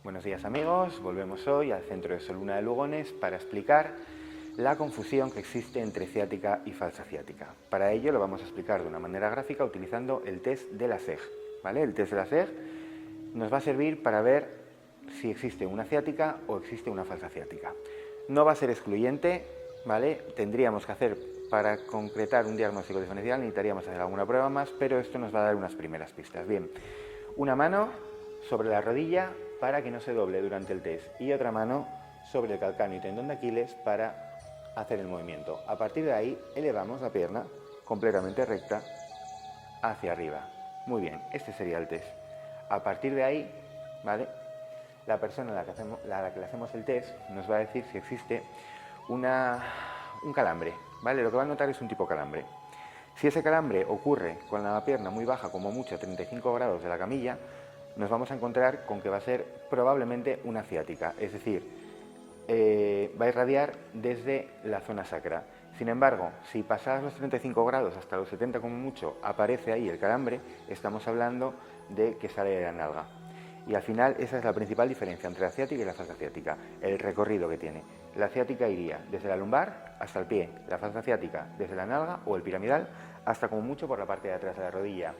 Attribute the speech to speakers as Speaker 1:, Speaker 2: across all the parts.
Speaker 1: Buenos días amigos, volvemos hoy al Centro de Soluna de Lugones para explicar la confusión que existe entre ciática y falsa ciática. Para ello lo vamos a explicar de una manera gráfica utilizando el test de la SEG, ¿vale? El test de la SEG nos va a servir para ver si existe una ciática o existe una falsa ciática. No va a ser excluyente, ¿vale? Tendríamos que hacer, para concretar un diagnóstico diferencial, necesitaríamos hacer alguna prueba más, pero esto nos va a dar unas primeras pistas. Bien, una mano sobre la rodilla para que no se doble durante el test y otra mano sobre el calcáneo y tendón de Aquiles para hacer el movimiento. A partir de ahí elevamos la pierna completamente recta hacia arriba. Muy bien, este sería el test. A partir de ahí, ¿vale?, la persona a la que le hacemos el test nos va a decir si existe un calambre, ¿vale? Lo que va a notar es un tipo calambre. Si ese calambre ocurre con la pierna muy baja, como mucho a 35 grados de la camilla, nos vamos a encontrar con que va a ser probablemente una ciática, es decir, va a irradiar desde la zona sacra. Sin embargo, si pasadas los 35 grados hasta los 70 como mucho aparece ahí el calambre, estamos hablando de que sale de la nalga. Y al final esa es la principal diferencia entre la ciática y la falsa ciática, el recorrido que tiene. La ciática iría desde la lumbar hasta el pie, la falsa ciática desde la nalga o el piramidal hasta como mucho por la parte de atrás de la rodilla.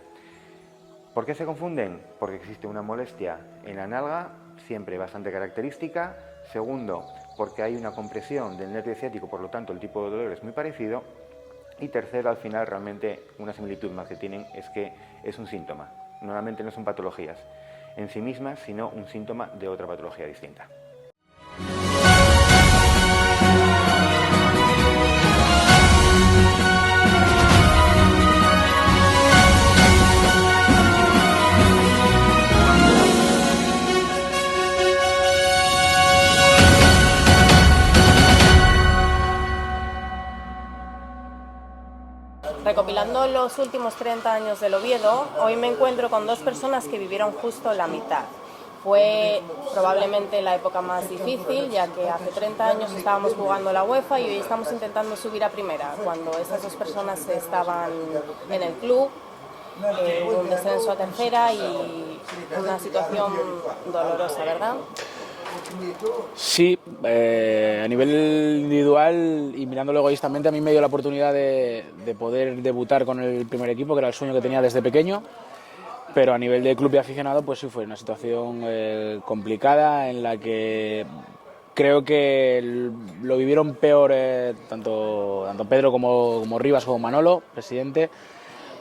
Speaker 1: ¿Por qué se confunden? Porque existe una molestia en la nalga, siempre bastante característica. Segundo, porque hay una compresión del nervio ciático, por lo tanto el tipo de dolor es muy parecido. Y tercero, al final realmente una similitud más que tienen es que es un síntoma. Normalmente no son patologías en sí mismas, sino un síntoma de otra patología distinta.
Speaker 2: Recopilando los últimos 30 años del Oviedo, hoy me encuentro con dos personas que vivieron justo la mitad. Fue probablemente la época más difícil, ya que hace 30 años estábamos jugando la UEFA y hoy estamos intentando subir a primera, cuando estas dos personas estaban en el club, hubo un descenso a tercera y una situación dolorosa, ¿verdad?
Speaker 3: Sí, a nivel individual y mirándolo egoístamente, a mí me dio la oportunidad de poder debutar con el primer equipo, que era el sueño que tenía desde pequeño, pero a nivel de club y aficionado, pues sí fue una situación complicada en la que creo que lo vivieron peor tanto Pedro como Rivas como Manolo, presidente.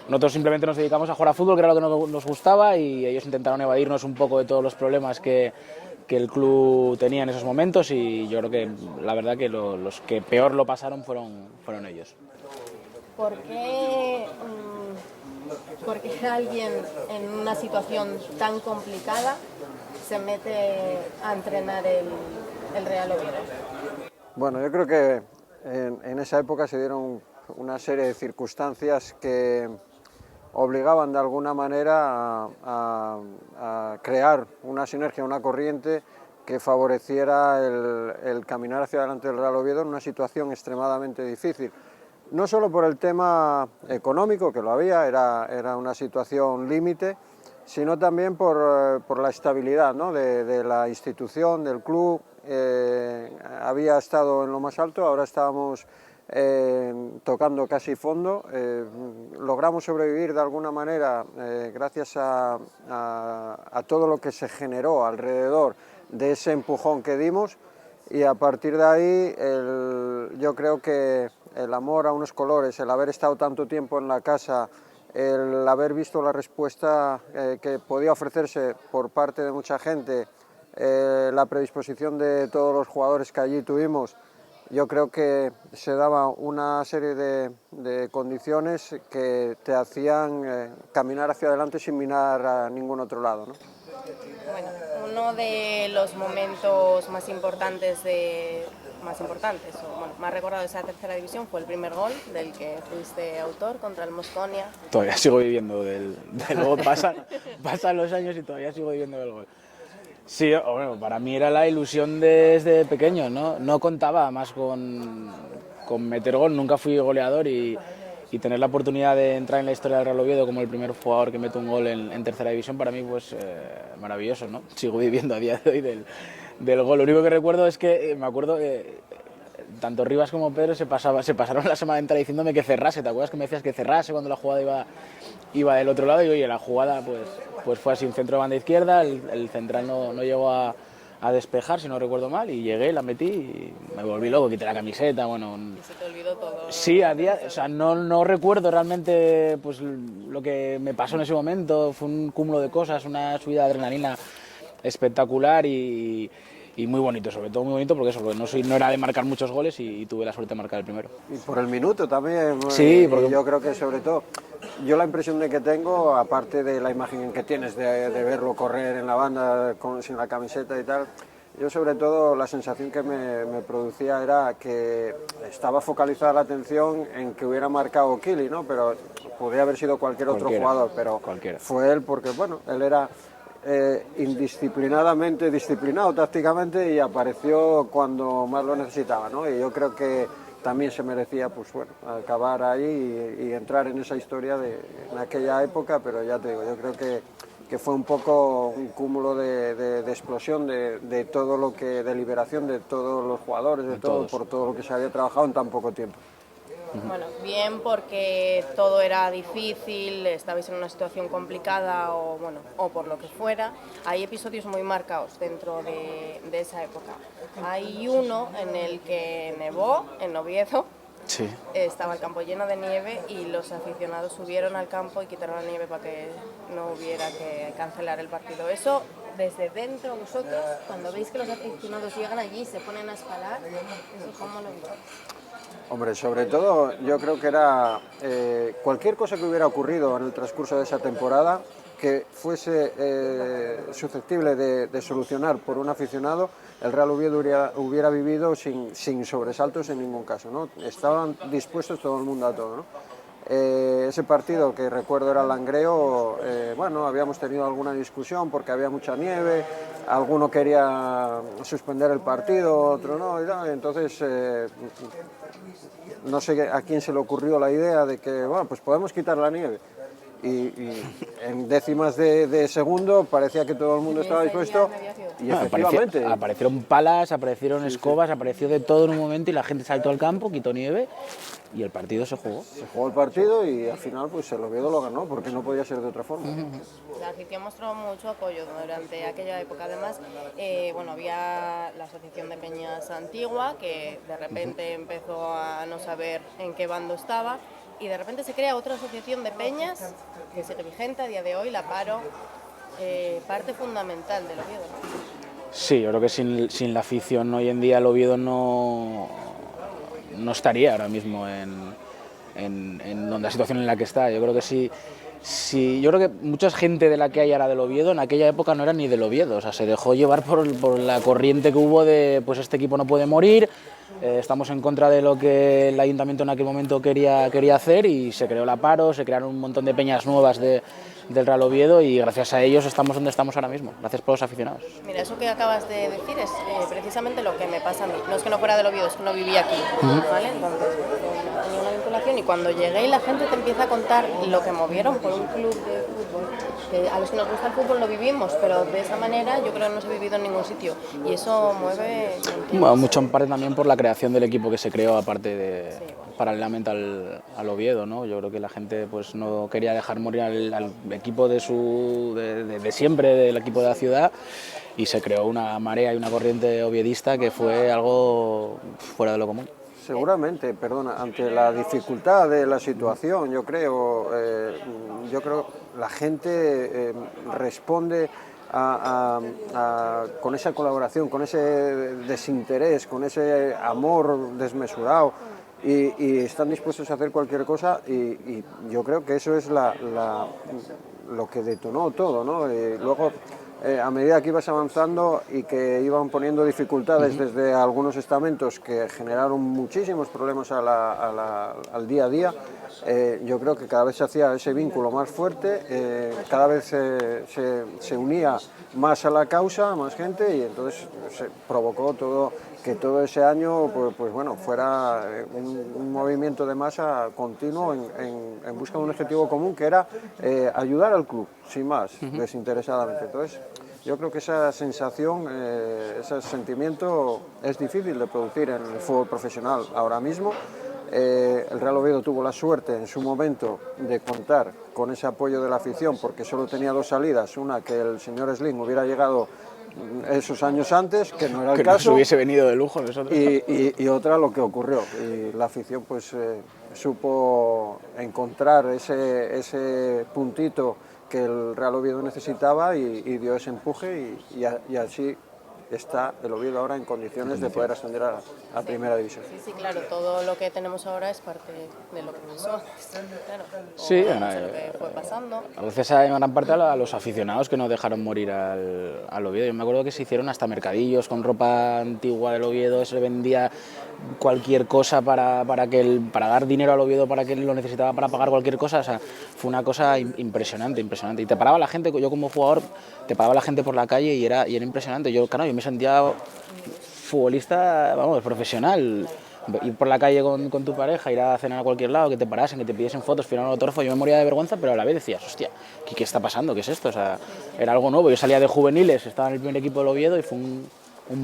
Speaker 3: Nosotros simplemente nos dedicamos a jugar a fútbol, que era lo que nos gustaba, y ellos intentaron evadirnos un poco de todos los problemas que el club tenía en esos momentos, y yo creo que la verdad que los que peor lo pasaron fueron ellos.
Speaker 2: ¿Por qué alguien en una situación tan complicada se mete a entrenar el Real Oviedo?
Speaker 4: Bueno, yo creo que en esa época se dieron una serie de circunstancias que obligaban de alguna manera a crear una sinergia, una corriente que favoreciera el caminar hacia adelante del Real Oviedo en una situación extremadamente difícil. No solo por el tema económico, que lo había, era una situación límite, sino también por la estabilidad, ¿no?, de la institución, del club. Había estado en lo más alto, ahora estábamos tocando casi fondo. Logramos sobrevivir de alguna manera gracias a todo lo que se generó alrededor de ese empujón que dimos, y a partir de ahí yo creo que el amor a unos colores, el haber estado tanto tiempo en la casa, el haber visto la respuesta que podía ofrecerse por parte de mucha gente, la predisposición de todos los jugadores que allí tuvimos, yo creo que se daba una serie de condiciones que te hacían caminar hacia adelante sin mirar a ningún otro lado, ¿no?
Speaker 2: Bueno, uno de los momentos más importantes, más recordado de esa tercera división fue el primer gol del que fuiste autor contra el Mosconia.
Speaker 3: Todavía sigo viviendo del gol, pasan los años y todavía sigo viviendo del gol. Sí, bueno, para mí era la ilusión desde pequeño, ¿no? No contaba más con meter gol, nunca fui goleador y tener la oportunidad de entrar en la historia del Real Oviedo como el primer jugador que mete un gol en tercera división, para mí pues maravilloso, ¿no? Sigo viviendo a día de hoy del gol. Lo único que recuerdo es que me acuerdo que tanto Rivas como Pedro se pasaron la semana entera diciéndome que cerrase. ¿Te acuerdas que me decías que cerrase cuando la jugada iba del otro lado? Y oye, la jugada pues fue así, un centro de banda izquierda, el central no llegó a despejar, si no recuerdo mal, y llegué, la metí y me volví loco, quité la camiseta, bueno...
Speaker 2: Y se te olvidó todo.
Speaker 3: Sí, o sea, no recuerdo realmente pues lo que me pasó en ese momento, fue un cúmulo de cosas, una subida de adrenalina espectacular y muy bonito, sobre todo muy bonito porque no era de marcar muchos goles y tuve la suerte de marcar el primero.
Speaker 4: Y por el minuto también.
Speaker 3: Sí, porque
Speaker 4: yo creo que sobre todo, yo la impresión de que tengo, aparte de la imagen que tienes de verlo correr en la banda sin la camiseta y tal, yo sobre todo la sensación que me producía era que estaba focalizada la atención en que hubiera marcado Kili, ¿no? Pero podría haber sido cualquiera otro jugador, pero fue él porque, bueno, él era indisciplinadamente disciplinado tácticamente y apareció cuando más lo necesitaba, ¿no? Y yo creo que también se merecía, pues bueno, acabar ahí y entrar en esa historia en aquella época, pero ya te digo, yo creo que fue un poco un cúmulo de explosión de todo lo que, de liberación de todos los jugadores, por todo lo que se había trabajado en tan poco tiempo.
Speaker 2: Bueno, bien porque todo era difícil, estabais en una situación complicada o por lo que fuera. Hay episodios muy marcados dentro de esa época. Hay uno en el que nevó en Oviedo.
Speaker 3: Sí.
Speaker 2: Estaba el campo lleno de nieve y los aficionados subieron al campo y quitaron la nieve para que no hubiera que cancelar el partido. Eso, desde dentro, vosotros, cuando veis que los aficionados llegan allí y se ponen a escalar, ¿eso cómo lo veis?
Speaker 4: Hombre, sobre todo yo creo que era cualquier cosa que hubiera ocurrido en el transcurso de esa temporada que fuese susceptible de solucionar por un aficionado, el Real Oviedo hubiera vivido sin sobresaltos en ningún caso, ¿no? Estaban dispuestos todo el mundo a todo, ¿no? Ese partido que recuerdo era Langreo, bueno, habíamos tenido alguna discusión porque había mucha nieve, alguno quería suspender el partido, otro no, y entonces no sé a quién se le ocurrió la idea de que, bueno, pues podemos quitar la nieve. Y en décimas de segundo parecía que todo el mundo estaba dispuesto y efectivamente
Speaker 3: aparecieron palas, aparecieron escobas, apareció de todo en un momento y la gente saltó al campo, quitó nieve y el partido se jugó.
Speaker 4: Se jugó el partido y al final pues el Oviedo lo ganó porque no podía ser de otra forma.
Speaker 2: La afición mostró mucho apoyo durante aquella época. Además, bueno, había la Asociación de Peñas Antigua que de repente empezó a no saber en qué bando estaba. Y de repente se crea otra asociación de peñas que sigue vigente a día de hoy, la Paro, parte fundamental del Oviedo, ¿no?
Speaker 3: Sí, yo creo que sin la afición hoy en día el Oviedo no estaría ahora mismo en la situación en la que está. Yo creo que sí, yo creo que mucha gente de la que hay ahora del Oviedo en aquella época no era ni del Oviedo, o sea, se dejó llevar por la corriente que hubo de pues este equipo no puede morir, estamos en contra de lo que el ayuntamiento en aquel momento quería hacer y se creó la Paro, se crearon un montón de peñas nuevas del Real Oviedo y gracias a ellos estamos donde estamos ahora mismo, gracias por los aficionados.
Speaker 2: Mira, eso que acabas de decir es precisamente lo que me pasa a mí. No es que no fuera del Oviedo, es que no vivía aquí, ¿vale? Entonces, tenía una vinculación y cuando llegué y la gente te empieza a contar lo que movieron por un club de fútbol, que a los que nos gusta el fútbol lo vivimos, pero de esa manera yo creo que no se ha vivido en ningún sitio y eso mueve...
Speaker 3: Bueno, mucho en parte también por la creación del equipo que se creó, aparte de... Sí, bueno. Paralelamente al Oviedo, ¿no? Yo creo que la gente pues no quería dejar morir al equipo de siempre, del equipo de la ciudad, y se creó una marea y una corriente oviedista que fue algo fuera de lo común.
Speaker 4: Seguramente, perdona, ante la dificultad de la situación, yo creo la gente responde con esa colaboración, con ese desinterés, con ese amor desmesurado. Y están dispuestos a hacer cualquier cosa y yo creo que eso es lo que detonó todo, ¿no? Luego a medida que ibas avanzando y que iban poniendo dificultades desde algunos estamentos que generaron muchísimos problemas al día a día, yo creo que cada vez se hacía ese vínculo más fuerte, cada vez se unía más a la causa, más gente, y entonces se provocó que todo ese año pues bueno, fuera un movimiento de masa continuo en busca de un objetivo común, que era ayudar al club, sin más, desinteresadamente. Entonces, yo creo que esa sensación, ese sentimiento es difícil de producir en el fútbol profesional ahora mismo. El Real Oviedo tuvo la suerte en su momento de contar con ese apoyo de la afición, porque solo tenía dos salidas: una, que el señor Slim hubiera llegado esos años antes, que no era el caso,
Speaker 3: nos hubiese venido de lujo nosotros.
Speaker 4: y otra, lo que ocurrió, y la afición pues supo encontrar ese puntito que el Real Oviedo necesitaba y dio ese empuje, y así está el Oviedo ahora en condiciones de poder ascender a Primera División.
Speaker 2: Sí, claro, todo lo que tenemos ahora es parte de lo que pasó, claro,
Speaker 3: Sí,
Speaker 2: de lo que fue pasando.
Speaker 3: Gracias en gran parte a los aficionados que no dejaron morir al Oviedo. Yo me acuerdo que se hicieron hasta mercadillos con ropa antigua del Oviedo, se vendía cualquier cosa para dar dinero al Oviedo para que él lo necesitaba para pagar cualquier cosa. O sea, fue una cosa impresionante. Y te paraba la gente, yo como jugador, te paraba la gente por la calle y era impresionante. Yo me sentía futbolista, vamos, profesional. Ir por la calle con tu pareja, ir a cenar a cualquier lado, que te parasen, que te pidiesen fotos, firmar un autógrafo, yo me moría de vergüenza, pero a la vez decías, hostia, ¿qué está pasando? ¿Qué es esto? O sea, era algo nuevo. Yo salía de juveniles, estaba en el primer equipo del Oviedo y fue un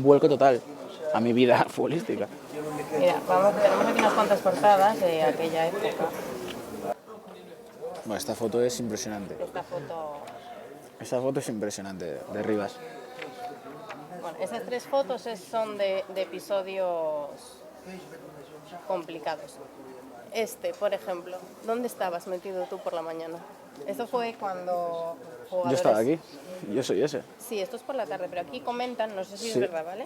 Speaker 3: vuelco total a mi vida futbolística.
Speaker 2: Mira, tenemos aquí unas cuantas portadas de aquella época.
Speaker 3: Bueno, esta foto es impresionante. Esta foto es impresionante, de Rivas.
Speaker 2: Bueno, esas tres fotos son de episodios complicados. Por ejemplo, ¿dónde estabas metido tú por la mañana? Esto fue cuando jugadores...
Speaker 3: Yo estaba aquí, yo soy ese.
Speaker 2: Sí, esto es por la tarde, pero aquí comentan, no sé si es verdad, ¿vale?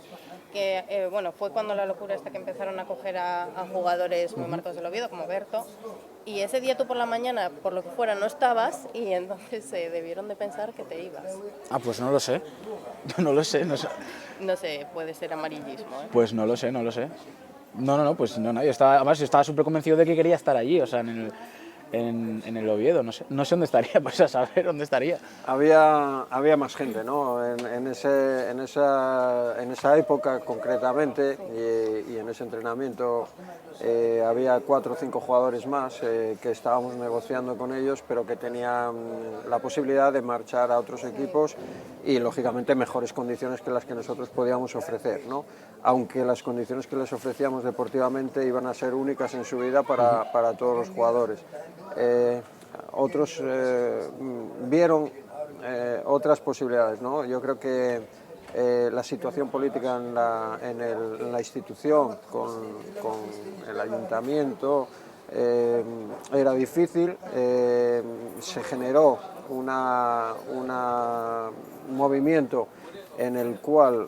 Speaker 2: Que fue cuando la locura esta que empezaron a coger a jugadores muy marcados del Oviedo, como Berto, y ese día tú por la mañana, por lo que fuera, no estabas, y entonces se debieron de pensar que te ibas.
Speaker 3: Ah, pues no lo sé. No lo sé.
Speaker 2: No sé, puede ser amarillismo, ¿eh?
Speaker 3: Pues no lo sé. No, pues no, yo estaba súper convencido de que quería estar allí, o sea, en el Oviedo, no sé dónde estaría, pues a saber dónde estaría.
Speaker 4: Había más gente, ¿no? En esa época concretamente, y en ese entrenamiento había 4 o 5 jugadores más que estábamos negociando con ellos, pero que tenían la posibilidad de marchar a otros equipos y lógicamente mejores condiciones que las que nosotros podíamos ofrecer, ¿no? Aunque las condiciones que les ofrecíamos deportivamente iban a ser únicas en su vida para todos los jugadores. Otros vieron otras posibilidades, ¿no? Yo creo que la situación política en la institución, con el ayuntamiento, era difícil. Se generó un movimiento en el cual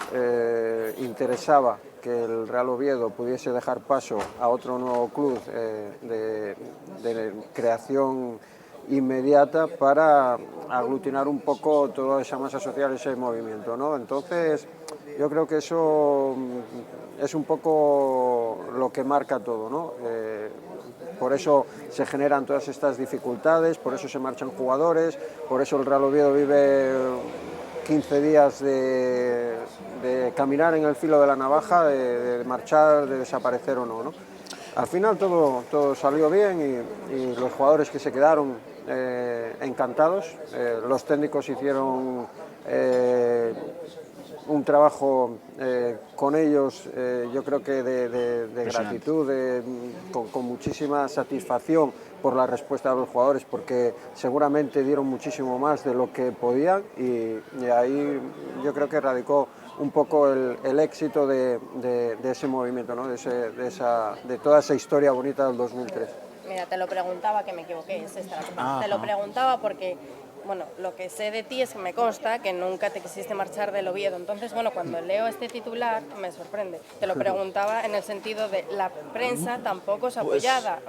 Speaker 4: interesaba que el Real Oviedo pudiese dejar paso a otro nuevo club de creación inmediata para aglutinar un poco toda esa masa social, ese movimiento, ¿no? Entonces, yo creo que eso es un poco lo que marca todo, ¿no? Por eso se generan todas estas dificultades, por eso se marchan jugadores, por eso el Real Oviedo vive 15 días de caminar en el filo de la navaja, de marchar, de desaparecer o no, ¿no? Al final todo salió bien y los jugadores que se quedaron encantados. Los técnicos hicieron un trabajo con ellos, yo creo que de gratitud, con muchísima satisfacción por la respuesta de los jugadores, porque seguramente dieron muchísimo más de lo que podían, y ahí yo creo que radicó un poco el éxito de ese movimiento, ¿no? de toda esa historia bonita del 2003.
Speaker 2: Mira, te lo preguntaba, que me equivoqué, es esta la que te lo preguntaba porque bueno, lo que sé de ti es que me consta que nunca te quisiste marchar del Oviedo. Entonces, bueno, cuando leo este titular me sorprende. Te lo preguntaba en el sentido de la prensa tampoco os apoyaba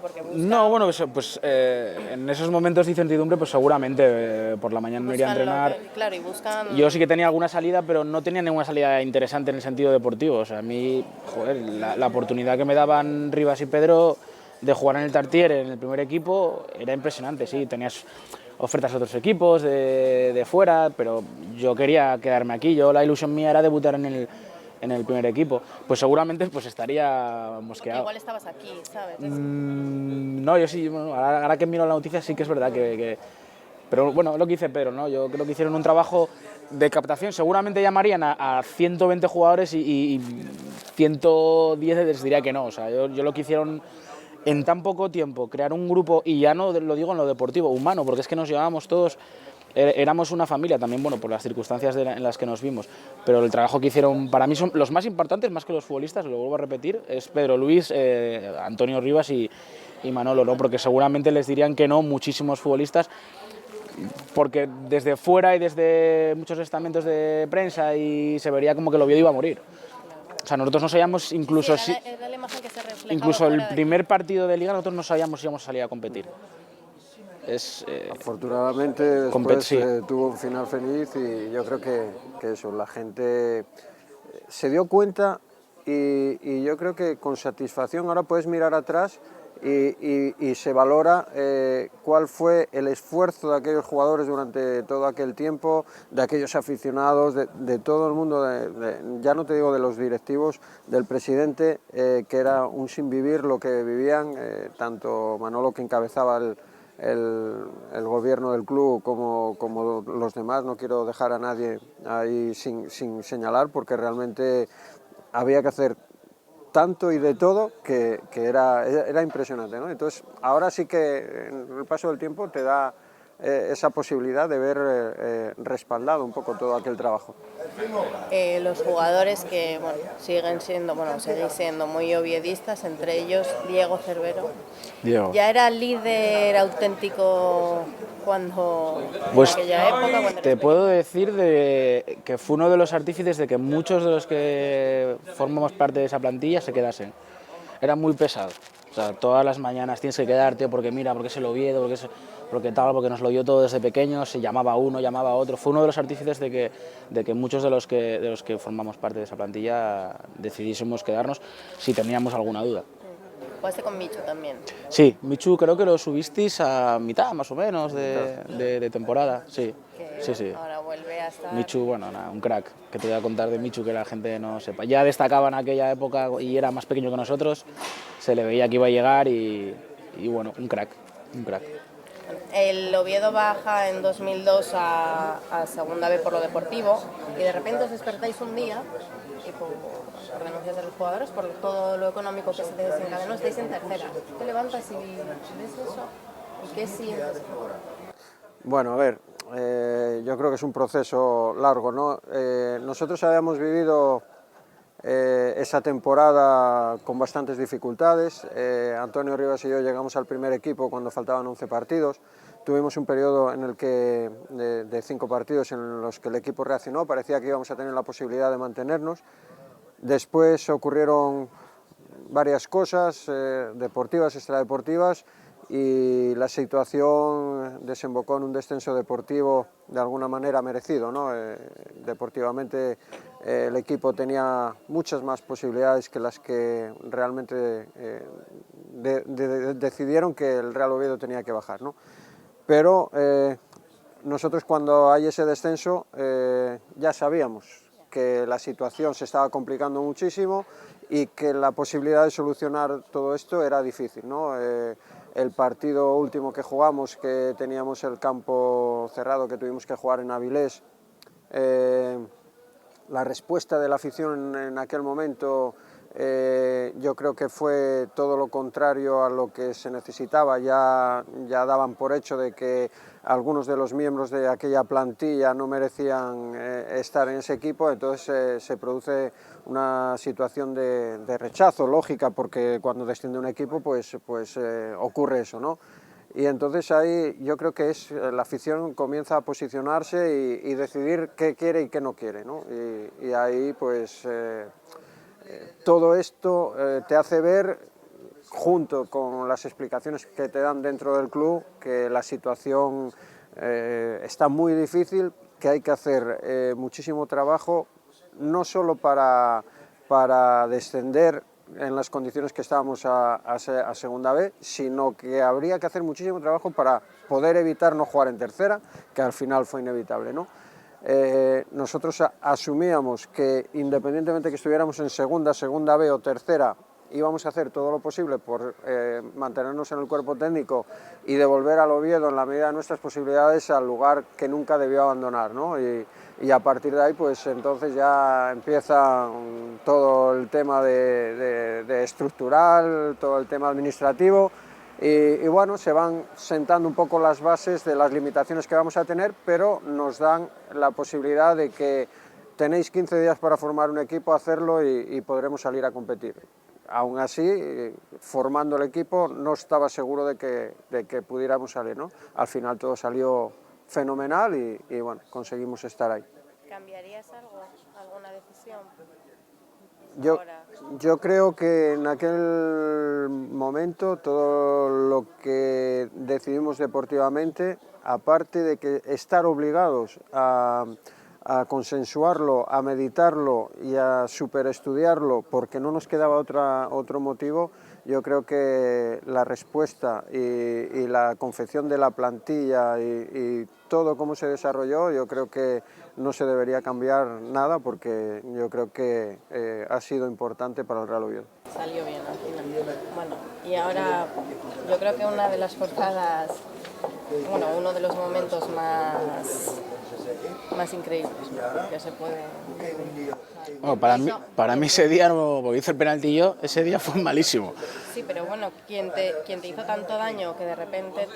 Speaker 2: porque busca...
Speaker 3: No, bueno, pues en esos momentos de incertidumbre, pues seguramente por la mañana no iría a entrenar.
Speaker 2: Claro, y buscan...
Speaker 3: Yo sí que tenía alguna salida, pero no tenía ninguna salida interesante en el sentido deportivo. O sea, a mí, joder, la oportunidad que me daban Rivas y Pedro de jugar en el Tartier, en el primer equipo, era impresionante, sí. Tenías ofertas a otros equipos de fuera, pero yo quería quedarme aquí. La ilusión mía era debutar en el primer equipo. Pues seguramente pues estaría mosqueado.
Speaker 2: Porque igual estabas aquí, ¿sabes?
Speaker 3: No, yo sí, bueno, ahora que miro la noticia sí que es verdad pero bueno, lo que dice Pedro, ¿no? Yo creo que hicieron un trabajo de captación. Seguramente llamarían a 120 jugadores y 110 les diría que no. O sea, yo lo que hicieron en tan poco tiempo, crear un grupo, y ya no lo digo en lo deportivo, humano, porque es que nos llevábamos todos, éramos una familia también, bueno, por las circunstancias en las que nos vimos, pero el trabajo que hicieron, para mí son los más importantes, más que los futbolistas, lo vuelvo a repetir, es Pedro Luis, Antonio Rivas y Manolo, ¿no? Porque seguramente les dirían que no muchísimos futbolistas, porque desde fuera y desde muchos estamentos de prensa y se vería como que el Oviedo iba a morir. O sea, nosotros no sabíamos, incluso,
Speaker 2: era la imagen que se reflejaba
Speaker 3: incluso el
Speaker 2: fuera de
Speaker 3: primer partido de Liga nosotros no sabíamos si íbamos a salir a competir.
Speaker 4: Afortunadamente después
Speaker 3: sí.
Speaker 4: Tuvo un final feliz y yo creo que eso, la gente se dio cuenta y yo creo que con satisfacción ahora puedes mirar atrás y se valora cuál fue el esfuerzo de aquellos jugadores durante todo aquel tiempo, de aquellos aficionados, de todo el mundo, ya no te digo de los directivos, del presidente, que era un sinvivir lo que vivían, tanto Manolo, que encabezaba el gobierno del club, como los demás. No quiero dejar a nadie ahí sin señalar, porque realmente había que hacer tanto y de todo que era impresionante, ¿no? Entonces, ahora sí que en el paso del tiempo te da esa posibilidad de ver respaldado un poco todo aquel trabajo.
Speaker 2: Los jugadores que seguís siendo muy oviedistas, entre ellos Diego Cervero.
Speaker 3: Diego.
Speaker 2: ¿Ya era líder auténtico cuando
Speaker 3: pues
Speaker 2: en aquella época? Cuando
Speaker 3: te puedo decir que fue uno de los artífices de que muchos de los que formamos parte de esa plantilla se quedasen. Era muy pesado. O sea, todas las mañanas tienes que quedarte porque mira, porque es el Oviedo, porque nos lo dio todo desde pequeños, se llamaba uno, llamaba a otro. Fue uno de los artífices de que muchos de los que formamos parte de esa plantilla decidiésemos quedarnos si teníamos alguna duda.
Speaker 2: ¿Jugaste con Michu también?
Speaker 3: Sí, Michu creo que lo subisteis a mitad más o menos de temporada, sí. Sí.
Speaker 2: Ahora vuelve a estar...
Speaker 3: Michu, bueno, nada, un crack, que te voy a contar de Michu que la gente no sepa. Ya destacaba en aquella época y era más pequeño que nosotros, se le veía que iba a llegar y bueno, un crack.
Speaker 2: El Oviedo baja en 2002 a segunda B por lo deportivo y de repente os despertáis un día y por denuncias de los jugadores, por todo lo económico que se desencadenó, estáis en tercera. Te levantas y ves eso y ¿qué sientes?
Speaker 4: Bueno, a ver, yo creo que es un proceso largo, ¿no? Nosotros habíamos vivido esa temporada con bastantes dificultades. Antonio Rivas y yo llegamos al primer equipo cuando faltaban 11 partidos. Tuvimos un periodo en el que, de 5 partidos en los que el equipo reaccionó, parecía que íbamos a tener la posibilidad de mantenernos. Después ocurrieron varias cosas deportivas, extradeportivas, y la situación desembocó en un descenso deportivo de alguna manera merecido, ¿no? Deportivamente el equipo tenía muchas más posibilidades que las que realmente decidieron que el Real Oviedo tenía que bajar, ¿no? Pero nosotros, cuando hay ese descenso, ya sabíamos que la situación se estaba complicando muchísimo y que la posibilidad de solucionar todo esto era difícil, ¿no? El partido último que jugamos, que teníamos el campo cerrado, que tuvimos que jugar en Avilés, la respuesta de la afición en aquel momento yo creo que fue todo lo contrario a lo que se necesitaba. Ya daban por hecho de que algunos de los miembros de aquella plantilla no merecían estar en ese equipo, entonces se produce una situación de rechazo, lógica, porque cuando desciende un equipo pues ocurre eso, ¿no? Y entonces ahí yo creo que la afición comienza a posicionarse y decidir qué quiere y qué no quiere, ¿no? Y ahí pues todo esto te hace ver, junto con las explicaciones que te dan dentro del club, que la situación está muy difícil, que hay que hacer muchísimo trabajo, no solo para descender en las condiciones que estábamos a segunda B, sino que habría que hacer muchísimo trabajo para poder evitar no jugar en tercera, que al final fue inevitable, ¿no? Nosotros asumíamos que independientemente que estuviéramos en segunda B o tercera, íbamos a hacer todo lo posible por mantenernos en el cuerpo técnico y devolver al Oviedo en la medida de nuestras posibilidades al lugar que nunca debió abandonar, ¿no? Y a partir de ahí pues entonces ya empieza todo el tema de estructural, todo el tema administrativo y bueno, se van sentando un poco las bases de las limitaciones que vamos a tener, pero nos dan la posibilidad de que tenéis 15 días para formar un equipo, hacerlo y podremos salir a competir. Aún así, formando el equipo, no estaba seguro de que pudiéramos salir, ¿no? Al final todo salió fenomenal y bueno, conseguimos estar ahí.
Speaker 2: ¿Cambiarías algo, alguna decisión?
Speaker 4: Yo creo que en aquel momento todo lo que decidimos deportivamente, aparte de que estar obligados a consensuarlo, a meditarlo y a superestudiarlo porque no nos quedaba otro motivo, yo creo que la respuesta y la confección de la plantilla y todo cómo se desarrolló, yo creo que no se debería cambiar nada porque yo creo que ha sido importante para el Real Oviedo.
Speaker 2: Salió bien al final. Bueno, y ahora yo creo que una de las portadas, bueno, uno de los momentos más increíbles que se puede...
Speaker 3: Bueno, para mí ese día, porque hice el penalti yo, ese día fue malísimo.
Speaker 2: Sí, pero bueno, quien te hizo tanto daño que de repente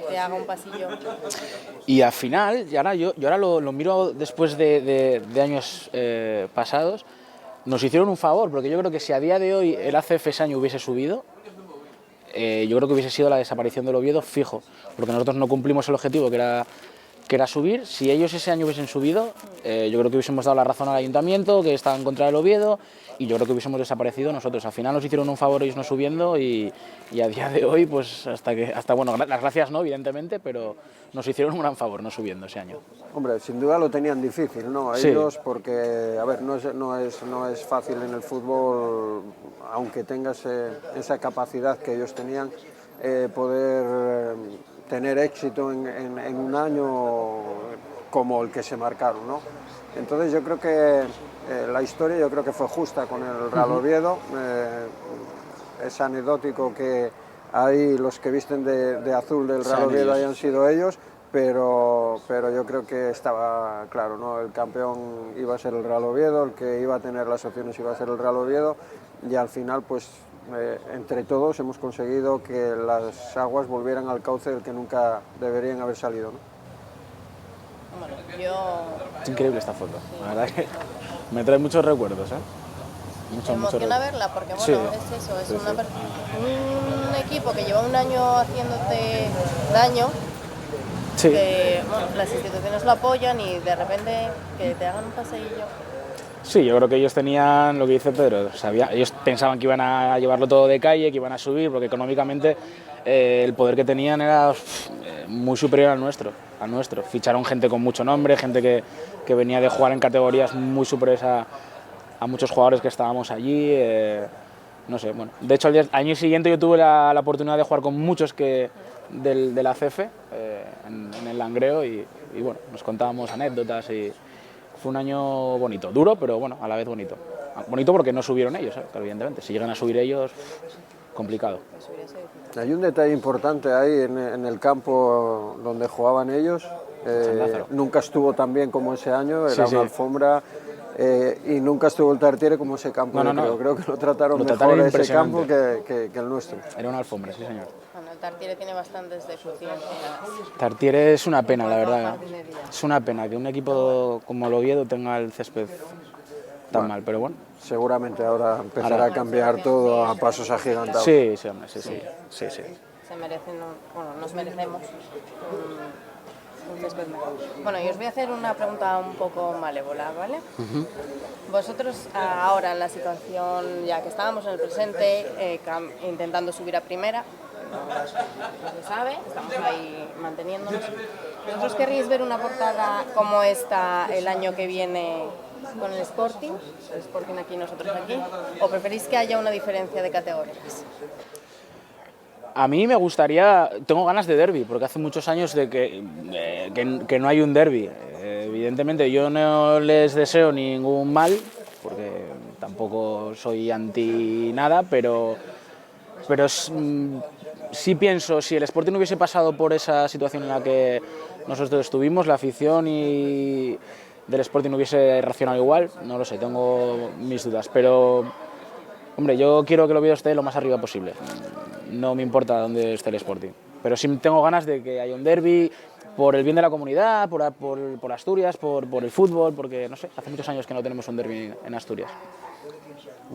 Speaker 2: te haga un pasillo...
Speaker 3: Y al final, yo ahora lo miro después de años pasados, nos hicieron un favor, porque yo creo que si a día de hoy el ACF ese año hubiese subido, yo creo que hubiese sido la desaparición del Oviedo fijo, porque nosotros no cumplimos el objetivo que era subir. Si ellos ese año hubiesen subido, yo creo que hubiésemos dado la razón al ayuntamiento, que estaba en contra del Oviedo, y yo creo que hubiésemos desaparecido nosotros. Al final nos hicieron un favor ellos no subiendo y a día de hoy, pues hasta bueno, las gracias no, evidentemente, pero nos hicieron un gran favor no subiendo ese año.
Speaker 4: Hombre, sin duda lo tenían difícil, ¿no? Ellos, sí. Porque, a ver, no es fácil en el fútbol, aunque tengas esa capacidad que ellos tenían, poder tener éxito en un año como el que se marcaron, ¿no? Entonces yo creo que la historia yo creo que fue justa con el Real Oviedo. Es anecdótico que ahí los que visten de azul del Real Oviedo hayan sido ellos, pero yo creo que estaba claro, ¿no? El campeón iba a ser el Real Oviedo, el que iba a tener las opciones iba a ser el Real Oviedo y al final pues entre todos hemos conseguido que las aguas volvieran al cauce del que nunca deberían haber salido, ¿no?
Speaker 2: Bueno,
Speaker 3: es increíble esta foto, la verdad que me trae muchos recuerdos, ¿eh?
Speaker 2: Me emociona verla porque bueno, sí. Es eso, es sí, un equipo que lleva un año haciéndote daño, sí. Que bueno, las instituciones lo apoyan y de repente que te hagan un paseillo.
Speaker 3: Sí, yo creo que ellos tenían lo que dice Pedro, ellos pensaban que iban a llevarlo todo de calle, que iban a subir, porque económicamente el poder que tenían era muy superior al nuestro. Ficharon gente con mucho nombre, gente que venía de jugar en categorías muy superiores a muchos jugadores que estábamos allí. No sé, bueno. De hecho, al año siguiente yo tuve la oportunidad de jugar con muchos del ACF en el Langreo y bueno, nos contábamos anécdotas y fue un año bonito, duro, pero bueno, a la vez bonito. Bonito porque no subieron ellos, pero evidentemente, si llegan a subir ellos, complicado.
Speaker 4: Hay un detalle importante ahí en el campo donde jugaban ellos, nunca estuvo tan bien como ese año, era una alfombra, y nunca estuvo el Tartiere como ese campo. No. Creo que lo trataron mejor ese campo que el nuestro.
Speaker 3: Era una alfombra, sí señor.
Speaker 2: Bueno, el Tartiere tiene bastantes deficiencias.
Speaker 3: Tartiere es una pena, la verdad. Es una pena que un equipo como el Oviedo tenga el césped tan mal, pero bueno.
Speaker 4: Seguramente ahora empezará a cambiar todo a pasos agigantados.
Speaker 3: Sí, hombre, sí.
Speaker 2: se merecen, bueno, nos merecemos un césped mejor. Bueno, y os voy a hacer una pregunta un poco malévola, ¿vale? Vosotros ahora en la situación, ya que estábamos en el presente, intentando subir a primera, no se sabe, estamos ahí manteniéndonos. ¿Vosotros querríais ver una portada como esta el año que viene con el Sporting aquí, nosotros aquí, o preferís que haya una diferencia de categorías?
Speaker 3: A mí me gustaría, tengo ganas de derbi, porque hace muchos años de que no hay un derbi. Evidentemente yo no les deseo ningún mal, porque tampoco soy anti nada, pero sí pienso, si el Sporting hubiese pasado por esa situación en la que nosotros estuvimos, la afición del Sporting hubiese reaccionado igual, no lo sé, tengo mis dudas, pero hombre, yo quiero que el Oviedo esté lo más arriba posible. No me importa dónde esté el Sporting, pero sí tengo ganas de que haya un derbi por el bien de la comunidad, por Asturias, por el fútbol, porque no sé, hace muchos años que no tenemos un derbi en Asturias.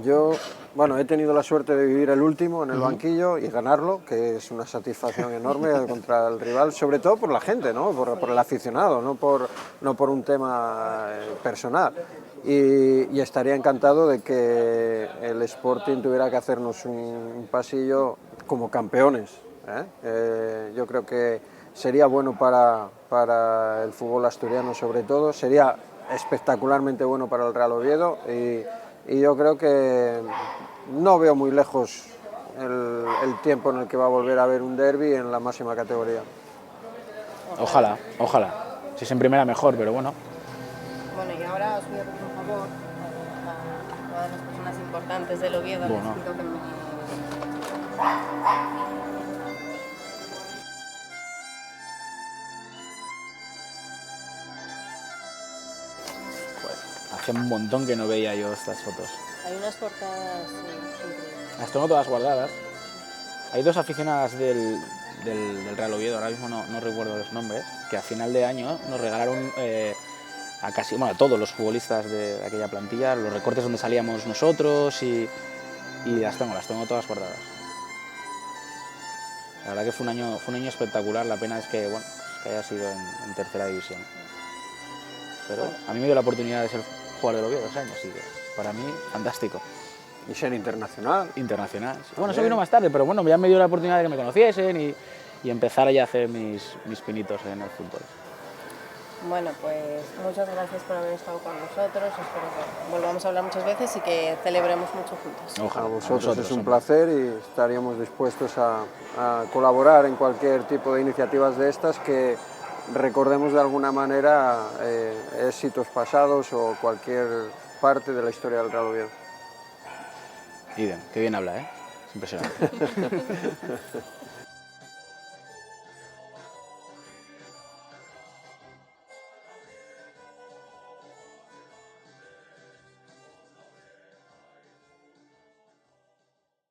Speaker 4: Yo, bueno, he tenido la suerte de vivir el último en el banquillo y ganarlo, que es una satisfacción enorme contra el rival, sobre todo por la gente, ¿no? Por el aficionado, no por un tema personal. Y estaría encantado de que el Sporting tuviera que hacernos un pasillo como campeones, ¿eh? Yo creo que sería bueno para el fútbol asturiano sobre todo, sería espectacularmente bueno para el Real Oviedo y yo creo que no veo muy lejos el tiempo en el que va a volver a haber un derbi en la máxima categoría.
Speaker 3: Ojalá, ojalá. Si es en primera mejor, pero bueno.
Speaker 2: Bueno, y ahora os voy a pedir un favor a todas las personas importantes del Oviedo.
Speaker 3: Bueno.
Speaker 2: Les pido que me...
Speaker 3: Hace un montón que no veía yo estas fotos.
Speaker 2: Hay unas portadas increíbles.
Speaker 3: Las tengo todas guardadas. Hay dos aficionadas del Real Oviedo, ahora mismo no recuerdo los nombres, que a final de año nos regalaron a todos los futbolistas de aquella plantilla los recortes donde salíamos nosotros y las tengo todas guardadas. La verdad que fue un año espectacular, la pena es que, bueno, que haya sido en tercera división. Pero a mí me dio la oportunidad de ser jugador del Oviedo 2 años, así que para mí, fantástico.
Speaker 4: Y ser internacional.
Speaker 3: Internacional. Sí. Bueno, eso vino más tarde, pero bueno, ya me dio la oportunidad de que me conociesen y empezar ya a hacer mis pinitos en el fútbol.
Speaker 2: Bueno, pues muchas gracias por haber estado con nosotros. Espero que volvamos a hablar muchas veces y que celebremos mucho juntos.
Speaker 3: Ojalá.
Speaker 4: A vosotros es un placer y estaríamos dispuestos a colaborar en cualquier tipo de iniciativas de estas que recordemos de alguna manera éxitos pasados o cualquier parte de la historia del Real Oviedo.
Speaker 3: Idem, qué bien habla, ¿eh? Es impresionante.